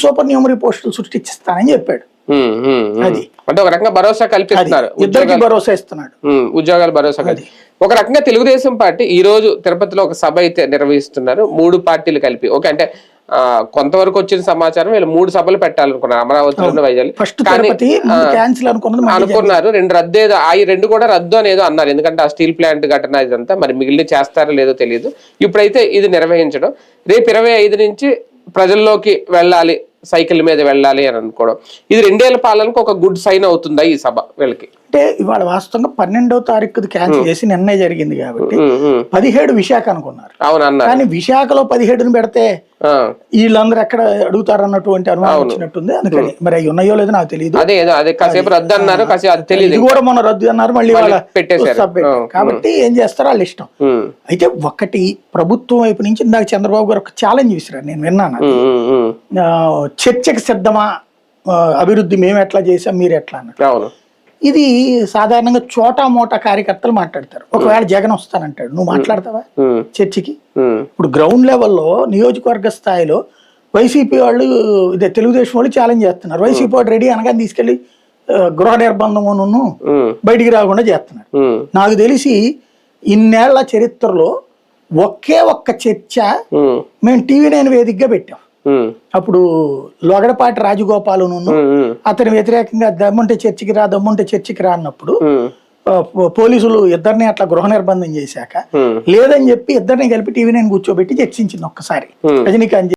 Super న్యూమరీ పోస్టులు సృష్టిస్తానని చెప్పాడు. అది అంటే ఒక రకంగా భరోసా కల్పిస్తున్నారు, ఇద్దరికి భరోసా ఇస్తున్నాడు, ఉద్యోగాలు భరోసా కలిపి. ఒక రకంగా తెలుగుదేశం పార్టీ ఈ రోజు తిరుపతిలో ఒక సభ అయితే నిర్వహిస్తున్నారు, 3 పార్టీలు కలిపి. ఓకే, అంటే కొంతవరకు వచ్చిన సమాచారం వీళ్ళు 3 సభలు పెట్టాలనుకున్నారు, అమరావతిలో, వైజాగ్ అనుకున్నారు. 2 రద్దు, ఆ 2 కూడా రద్దు అనేదో అన్నారు, ఎందుకంటే ఆ స్టీల్ ప్లాంట్ ఘటన ఇదంతా. మరి మిగిలిన చేస్తారో లేదో తెలియదు. ఇప్పుడైతే ఇది నిర్వహించడం, రేపు 25 నుంచి ప్రజల్లోకి వెళ్ళాలి, సైకిల్ మీద వెళ్ళాలి అని అనుకోవడం, ఇది 2 ఏళ్ల పాలనకు ఒక గుడ్ సైన్ అవుతుందా ఈ సభ వీళ్ళకి? అంటే ఇవాళ వాస్తవంగా 12వ తారీఖు క్యాన్సిల్ చేసి నిన్నే జరిగింది కాబట్టి 17 విశాఖ అనుకున్నారు. కానీ విశాఖలో 17ని పెడితే వీళ్ళందరూ ఎక్కడ అడుగుతారు అన్నటువంటి అనుమానం వచ్చినట్టుంది. అందుకని మరి అవి ఉన్నాయో లేదో నాకు తెలియదు. ఇది కూడా మొన్న రద్దు అన్నారు, మళ్ళీ కాబట్టి ఏం చేస్తారో వాళ్ళ ఇష్టం. అయితే ఒకటి ప్రభుత్వం వైపు నుంచి ఇందాక చంద్రబాబు గారు ఒక ఛాలెంజ్ విసిరారు, నేను విన్నాను. చర్చకు సిద్ధమా, అభివృద్ధి మేము ఎట్లా చేసాం మీరు ఎట్లా అన్నట్టు. ఇది సాధారణంగా చోటా మోటా కార్యకర్తలు మాట్లాడతారు. ఒకవేళ జగన్ వస్తానంటాడు, నువ్వు మాట్లాడతావా చర్చికి? ఇప్పుడు గ్రౌండ్ లెవెల్లో నియోజకవర్గ స్థాయిలో వైసీపీ వాళ్ళు, ఇదే తెలుగుదేశం వాళ్ళు ఛాలెంజ్ చేస్తున్నారు. వైసీపీ వాడు రెడీ అనగా తీసుకెళ్లి గృహ నిర్బంధమును బయటికి రాకుండా చేస్తున్నారు. నాకు తెలిసి ఇన్నేళ్ల చరిత్రలో ఒకే ఒక్క చర్చ మేము TV9 వేదికగా పెట్టాం. అప్పుడు లొగడపాటి రాజగోపాలును అతని వ్యతిరేకంగా దమ్ముంటే చర్చికి రా, దమ్ముంటే చర్చికి రా అన్నప్పుడు పోలీసులు ఇద్దరిని అట్లా గృహ నిర్బంధం చేశాక లేదని చెప్పి ఇద్దరిని కలిపి TV9 కూర్చోబెట్టి చర్చించింది ఒక్కసారి రజనీకాంత్.